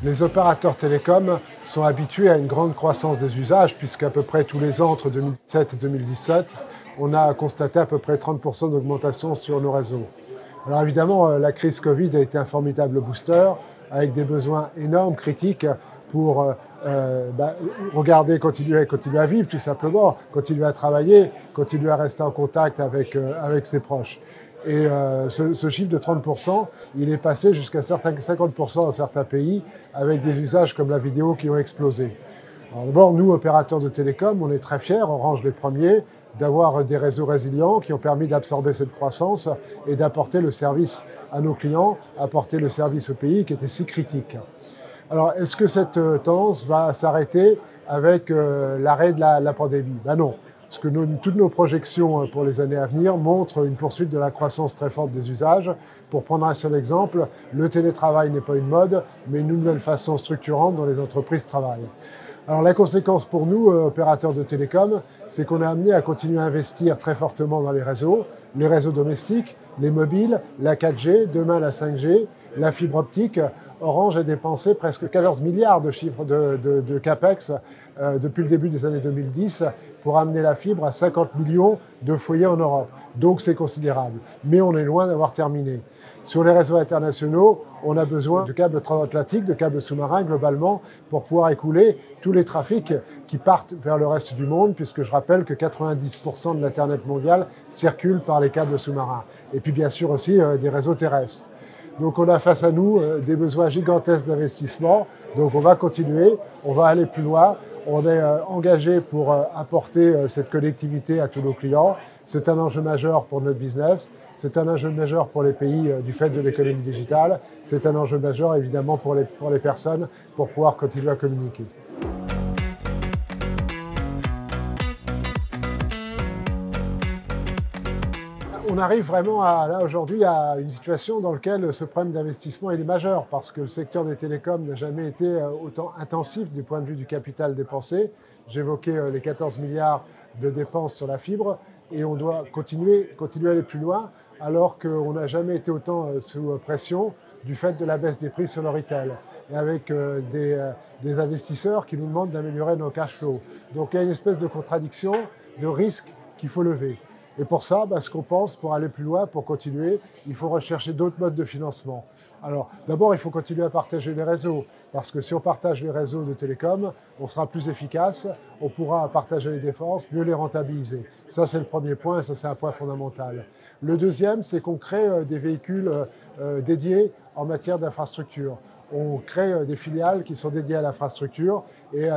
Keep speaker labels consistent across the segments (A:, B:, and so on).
A: Les opérateurs télécoms sont habitués à une grande croissance des usages, puisqu'à peu près tous les ans, entre 2007 et 2017, on a constaté à peu près 30% d'augmentation sur nos réseaux. Alors évidemment, la crise Covid a été un formidable booster, avec des besoins énormes, critiques, pour continuer à vivre tout simplement, continuer à travailler, continuer à rester en contact avec ses proches. Et ce chiffre de 30%, il est passé jusqu'à 50% dans certains pays, avec des usages comme la vidéo qui ont explosé. Alors d'abord, nous, opérateurs de télécom, on est très fiers, Orange les premiers, d'avoir des réseaux résilients qui ont permis d'absorber cette croissance et d'apporter le service à nos clients, apporter le service au pays qui était si critique. Alors, est-ce que cette tendance va s'arrêter avec l'arrêt de la pandémie? Ben non, parce que toutes nos projections pour les années à venir montrent une poursuite de la croissance très forte des usages. Pour prendre un seul exemple, le télétravail n'est pas une mode, mais une nouvelle façon structurante dont les entreprises travaillent. Alors la conséquence pour nous, opérateurs de télécom, c'est qu'on est amené à continuer à investir très fortement dans les réseaux domestiques, les mobiles, la 4G, demain la 5G, la fibre optique. Orange a dépensé presque 14 milliards de chiffres de CAPEX depuis le début des années 2010 pour amener la fibre à 50 millions de foyers en Europe. Donc c'est considérable. Mais on est loin d'avoir terminé. Sur les réseaux internationaux, on a besoin de câbles transatlantiques, de câbles sous-marins globalement, pour pouvoir écouler tous les trafics qui partent vers le reste du monde, puisque je rappelle que 90% de l'Internet mondial circule par les câbles sous-marins. Et puis bien sûr aussi des réseaux terrestres. Donc on a face à nous des besoins gigantesques d'investissement. Donc on va continuer, on va aller plus loin. On est engagé pour apporter cette connectivité à tous nos clients. C'est un enjeu majeur pour notre business. C'est un enjeu majeur pour les pays du fait de l'économie digitale. C'est un enjeu majeur évidemment pour les personnes pour pouvoir continuer à communiquer. On arrive vraiment là aujourd'hui à une situation dans laquelle ce problème d'investissement est majeur parce que le secteur des télécoms n'a jamais été autant intensif du point de vue du capital dépensé. J'évoquais les 14 milliards de dépenses sur la fibre et on doit continuer à aller plus loin alors qu'on n'a jamais été autant sous pression du fait de la baisse des prix sur le retail et avec des investisseurs qui nous demandent d'améliorer nos cash flows. Donc il y a une espèce de contradiction, de risque qu'il faut lever. Et pour ça, ce qu'on pense, pour aller plus loin, pour continuer, il faut rechercher d'autres modes de financement. Alors, d'abord, il faut continuer à partager les réseaux, parce que si on partage les réseaux de télécom, on sera plus efficace, on pourra partager les dépenses, mieux les rentabiliser. Ça, c'est le premier point, et ça, c'est un point fondamental. Le deuxième, c'est qu'on crée des véhicules dédiés en matière d'infrastructure. On crée des filiales qui sont dédiées à l'infrastructure et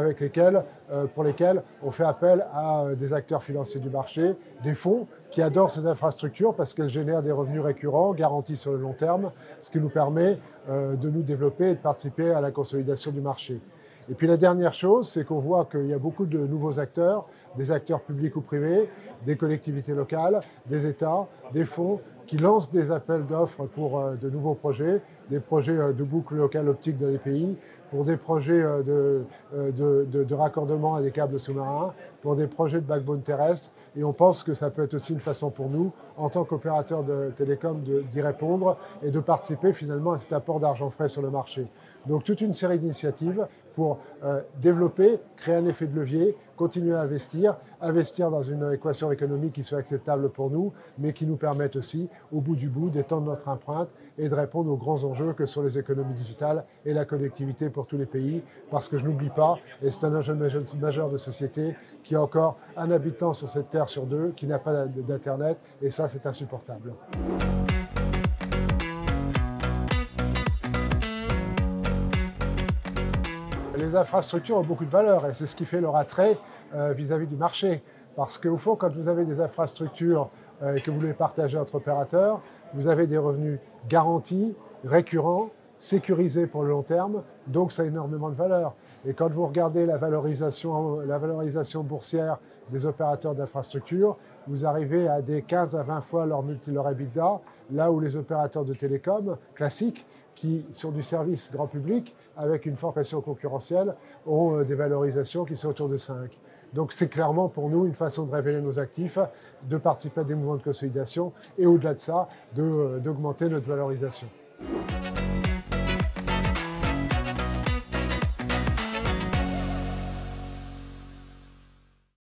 A: pour lesquelles on fait appel à des acteurs financiers du marché, des fonds qui adorent ces infrastructures parce qu'elles génèrent des revenus récurrents, garantis sur le long terme, ce qui nous permet de nous développer et de participer à la consolidation du marché. Et puis la dernière chose, c'est qu'on voit qu'il y a beaucoup de nouveaux acteurs, des acteurs publics ou privés, des collectivités locales, des États, des fonds qui lancent des appels d'offres pour de nouveaux projets, des projets de boucles locales optiques dans les pays, pour des projets de raccordement à des câbles sous-marins, pour des projets de backbone terrestre. Et on pense que ça peut être aussi une façon pour nous, en tant qu'opérateurs de télécom, d'y répondre et de participer finalement à cet apport d'argent frais sur le marché. Donc toute une série d'initiatives pour développer, créer un effet de levier, continuer à investir dans une équation économique qui soit acceptable pour nous, mais qui nous permette aussi, au bout du bout, d'étendre notre empreinte et de répondre aux grands enjeux que sont les économies digitales et la connectivité pour tous les pays. Parce que je n'oublie pas, et c'est un enjeu majeur de société, qu'il y a encore un habitant sur cette terre sur deux qui n'a pas d'Internet, et ça, c'est insupportable. Les infrastructures ont beaucoup de valeur et c'est ce qui fait leur attrait vis-à-vis du marché. Parce qu'au fond, quand vous avez des infrastructures et que vous les partagez entre opérateurs, vous avez des revenus garantis, récurrents, sécurisés pour le long terme, donc ça a énormément de valeur. Et quand vous regardez la valorisation boursière des opérateurs d'infrastructures, vous arrivez à des 15 à 20 fois leur EBITDA, là où les opérateurs de télécom classiques, qui sont du service grand public, avec une forte pression concurrentielle, ont des valorisations qui sont autour de 5. Donc c'est clairement pour nous une façon de révéler nos actifs, de participer à des mouvements de consolidation et au-delà de ça, d'augmenter notre valorisation.